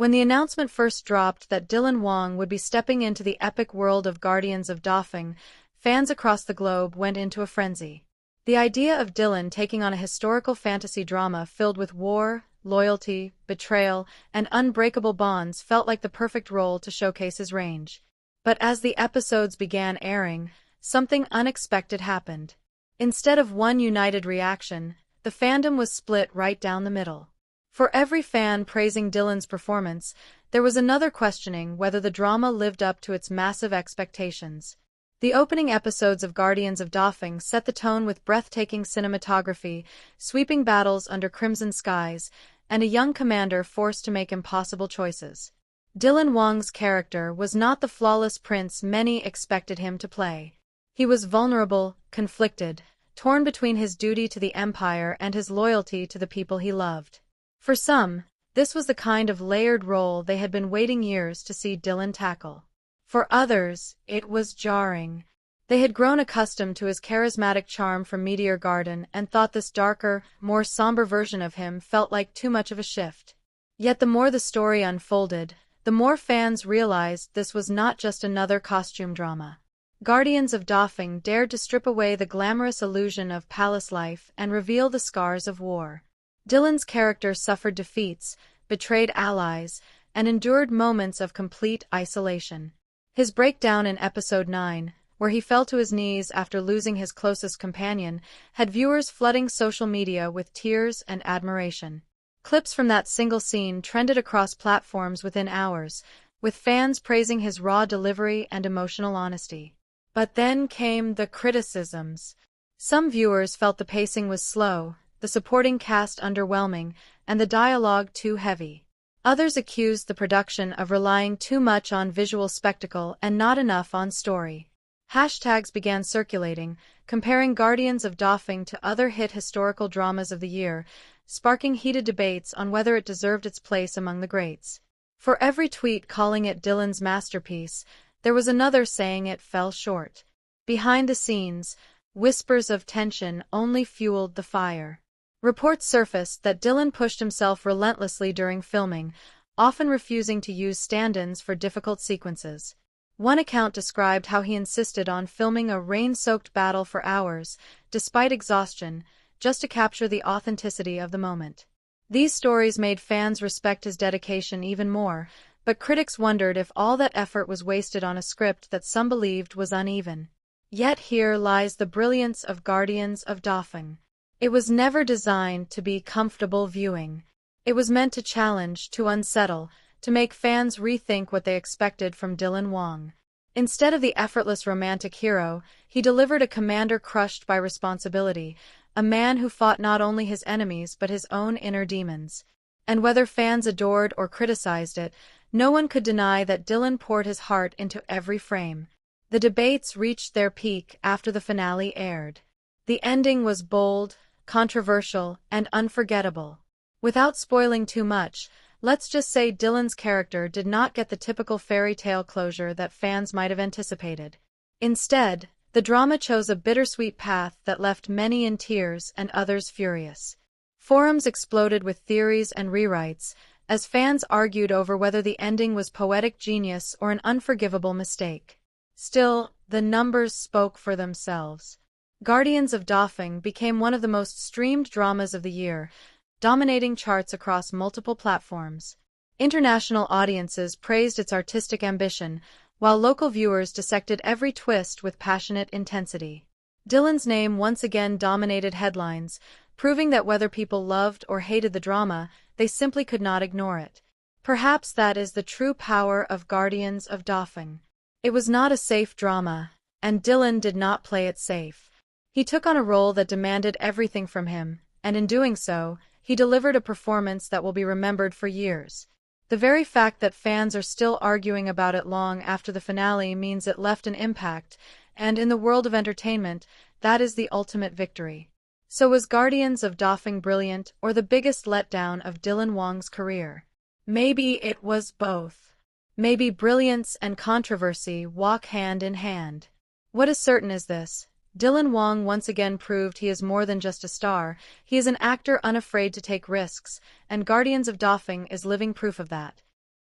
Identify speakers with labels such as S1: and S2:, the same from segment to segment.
S1: When the announcement first dropped that Dylan Wang would be stepping into the epic world of Guardians of Dafeng, fans across the globe went into a frenzy. The idea of Dylan taking on a historical fantasy drama filled with war, loyalty, betrayal, and unbreakable bonds felt like the perfect role to showcase his range. But as the episodes began airing, something unexpected happened. Instead of one united reaction, the fandom was split right down the middle. For every fan praising Dylan's performance, there was another questioning whether the drama lived up to its massive expectations. The opening episodes of Guardians of Dafeng set the tone with breathtaking cinematography, sweeping battles under crimson skies, and a young commander forced to make impossible choices. Dylan Wang's character was not the flawless prince many expected him to play. He was vulnerable, conflicted, torn between his duty to the Empire and his loyalty to the people he loved. For some, this was the kind of layered role they had been waiting years to see Dylan tackle. For others, it was jarring. They had grown accustomed to his charismatic charm from Meteor Garden and thought this darker, more somber version of him felt like too much of a shift. Yet the more the story unfolded, the more fans realized this was not just another costume drama. Guardians of Dafeng dared to strip away the glamorous illusion of palace life and reveal the scars of war. Dylan's character suffered defeats, betrayed allies, and endured moments of complete isolation. His breakdown in Episode 9, where he fell to his knees after losing his closest companion, had viewers flooding social media with tears and admiration. Clips from that single scene trended across platforms within hours, with fans praising his raw delivery and emotional honesty. But then came the criticisms. Some viewers felt the pacing was slow, the supporting cast underwhelming, and the dialogue too heavy. Others accused the production of relying too much on visual spectacle and not enough on story. Hashtags began circulating, comparing Guardians of Dafeng to other hit historical dramas of the year, sparking heated debates on whether it deserved its place among the greats. For every tweet calling it Dylan's masterpiece, there was another saying it fell short. Behind the scenes, whispers of tension only fueled the fire. Reports surfaced that Dylan pushed himself relentlessly during filming, often refusing to use stand-ins for difficult sequences. One account described how he insisted on filming a rain-soaked battle for hours, despite exhaustion, just to capture the authenticity of the moment. These stories made fans respect his dedication even more, but critics wondered if all that effort was wasted on a script that some believed was uneven. Yet here lies the brilliance of Guardians of Dafeng. It was never designed to be comfortable viewing. It was meant to challenge, to unsettle, to make fans rethink what they expected from Dylan Wang. Instead of the effortless romantic hero, he delivered a commander crushed by responsibility, a man who fought not only his enemies but his own inner demons. And whether fans adored or criticized it, no one could deny that Dylan poured his heart into every frame. The debates reached their peak after the finale aired. The ending was bold, controversial, and unforgettable. Without spoiling too much, let's just say Dylan's character did not get the typical fairy tale closure that fans might have anticipated. Instead, the drama chose a bittersweet path that left many in tears and others furious. Forums exploded with theories and rewrites, as fans argued over whether the ending was poetic genius or an unforgivable mistake. Still, the numbers spoke for themselves. Guardians of Dafeng became one of the most streamed dramas of the year, dominating charts across multiple platforms. International audiences praised its artistic ambition, while local viewers dissected every twist with passionate intensity. Dylan's name once again dominated headlines, proving that whether people loved or hated the drama, they simply could not ignore it. Perhaps that is the true power of Guardians of Dafeng. It was not a safe drama, and Dylan did not play it safe. He took on a role that demanded everything from him, and in doing so, he delivered a performance that will be remembered for years. The very fact that fans are still arguing about it long after the finale means it left an impact, and in the world of entertainment, that is the ultimate victory. So was Guardians of Dafeng brilliant or the biggest letdown of Dylan Wang's career? Maybe it was both. Maybe brilliance and controversy walk hand in hand. What is certain is this: Dylan Wang once again proved he is more than just a star. He is an actor unafraid to take risks, and Guardians of Dafeng is living proof of that.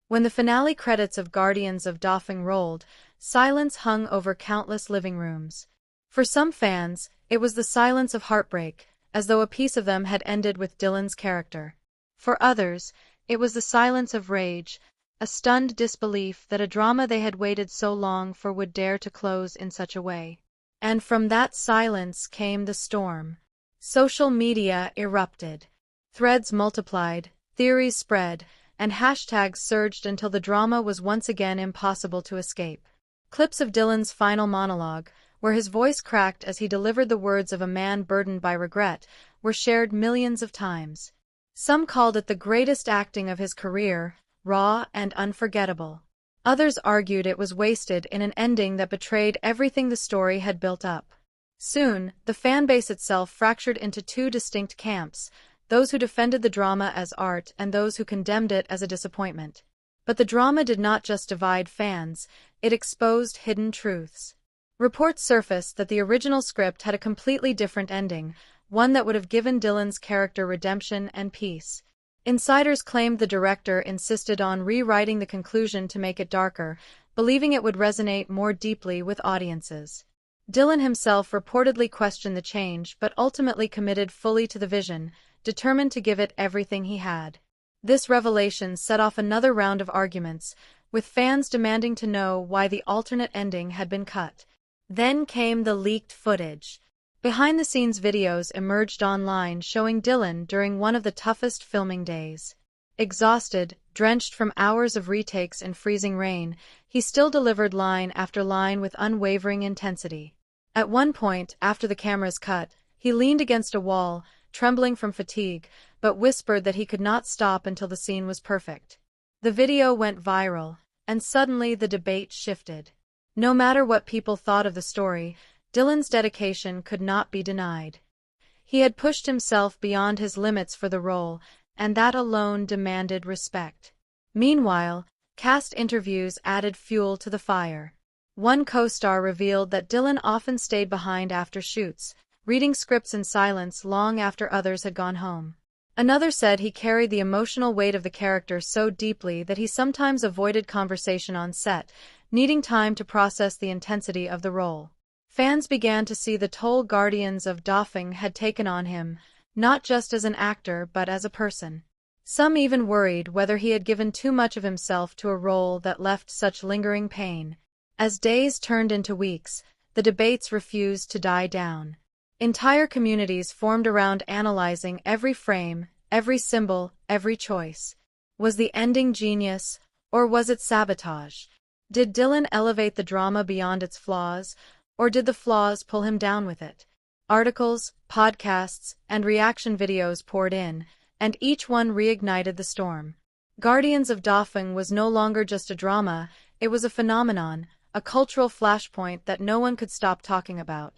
S1: When the finale credits of Guardians of Dafeng rolled, silence hung over countless living rooms. For some fans, it was the silence of heartbreak, as though a piece of them had ended with Dylan's character. For others, it was the silence of rage, a stunned disbelief that a drama they had waited so long for would dare to close in such a way. And from that silence came the storm. Social media erupted. Threads multiplied, theories spread, and hashtags surged until the drama was once again impossible to escape. Clips of Dylan's final monologue, where his voice cracked as he delivered the words of a man burdened by regret, were shared millions of times. Some called it the greatest acting of his career, raw and unforgettable. Others argued it was wasted in an ending that betrayed everything the story had built up. Soon, the fanbase itself fractured into two distinct camps, those who defended the drama as art and those who condemned it as a disappointment. But the drama did not just divide fans, it exposed hidden truths. Reports surfaced that the original script had a completely different ending, one that would have given Dylan's character redemption and peace. Insiders claimed the director insisted on rewriting the conclusion to make it darker, believing it would resonate more deeply with audiences. Dylan himself reportedly questioned the change but ultimately committed fully to the vision, determined to give it everything he had. This revelation set off another round of arguments, with fans demanding to know why the alternate ending had been cut. Then came the leaked footage. Behind-the-scenes videos emerged online showing Dylan during one of the toughest filming days. Exhausted, drenched from hours of retakes in freezing rain, he still delivered line after line with unwavering intensity. At one point, after the cameras cut, he leaned against a wall, trembling from fatigue, but whispered that he could not stop until the scene was perfect. The video went viral, and suddenly the debate shifted. No matter what people thought of the story, Dylan's dedication could not be denied. He had pushed himself beyond his limits for the role, and that alone demanded respect. Meanwhile, cast interviews added fuel to the fire. One co-star revealed that Dylan often stayed behind after shoots, reading scripts in silence long after others had gone home. Another said he carried the emotional weight of the character so deeply that he sometimes avoided conversation on set, needing time to process the intensity of the role. Fans began to see the toll Guardians of Dafeng had taken on him, not just as an actor but as a person. Some even worried whether he had given too much of himself to a role that left such lingering pain. As days turned into weeks, the debates refused to die down. Entire communities formed around analyzing every frame, every symbol, every choice. Was the ending genius, or was it sabotage? Did Dylan elevate the drama beyond its flaws, or did the flaws pull him down with it? Articles, podcasts, and reaction videos poured in, and each one reignited the storm. Guardians of Dafeng was no longer just a drama, it was a phenomenon, a cultural flashpoint that no one could stop talking about.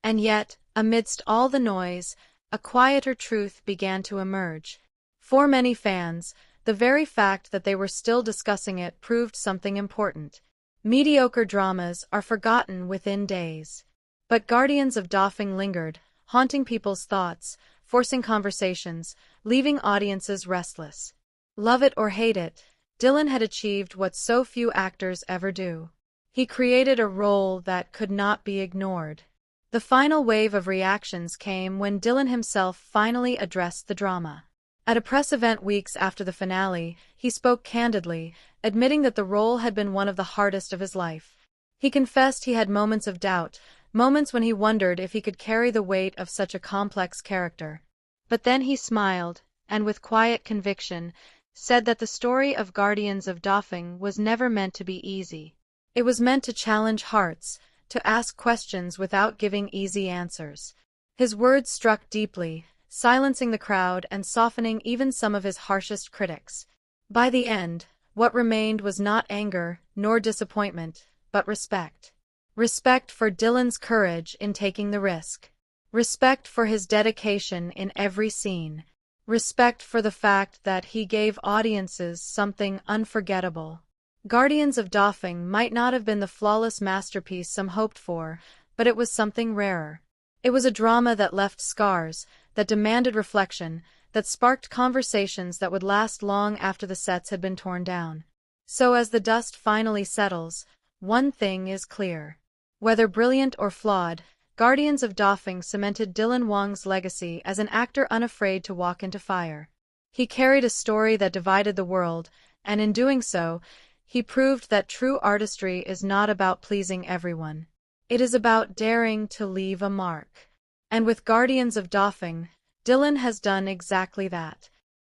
S1: And yet, amidst all the noise, a quieter truth began to emerge. For many fans, the very fact that they were still discussing it proved something important. Mediocre dramas are forgotten within days. But Guardians of Dafeng lingered, haunting people's thoughts, forcing conversations, leaving audiences restless. Love it or hate it, Dylan had achieved what so few actors ever do. He created a role that could not be ignored. The final wave of reactions came when Dylan himself finally addressed the drama. At a press event weeks after the finale, he spoke candidly, admitting that the role had been one of the hardest of his life. He confessed he had moments of doubt, moments when he wondered if he could carry the weight of such a complex character. But then he smiled, and with quiet conviction, said that the story of Guardians of Dafeng was never meant to be easy. It was meant to challenge hearts, to ask questions without giving easy answers. His words struck deeply, silencing the crowd and softening even some of his harshest critics. By the end, what remained was not anger, nor disappointment, but respect. Respect for Dylan's courage in taking the risk. Respect for his dedication in every scene. Respect for the fact that he gave audiences something unforgettable. Guardians of Dafeng might not have been the flawless masterpiece some hoped for, but it was something rarer. It was a drama that left scars, that demanded reflection, that sparked conversations that would last long after the sets had been torn down. So as the dust finally settles, one thing is clear. Whether brilliant or flawed, Guardians of Dafeng cemented Dylan Wang's legacy as an actor unafraid to walk into fire. He carried a story that divided the world, and in doing so, he proved that true artistry is not about pleasing everyone. It is about daring to leave a mark. And with Guardians of Dafeng, Dylan has done exactly that.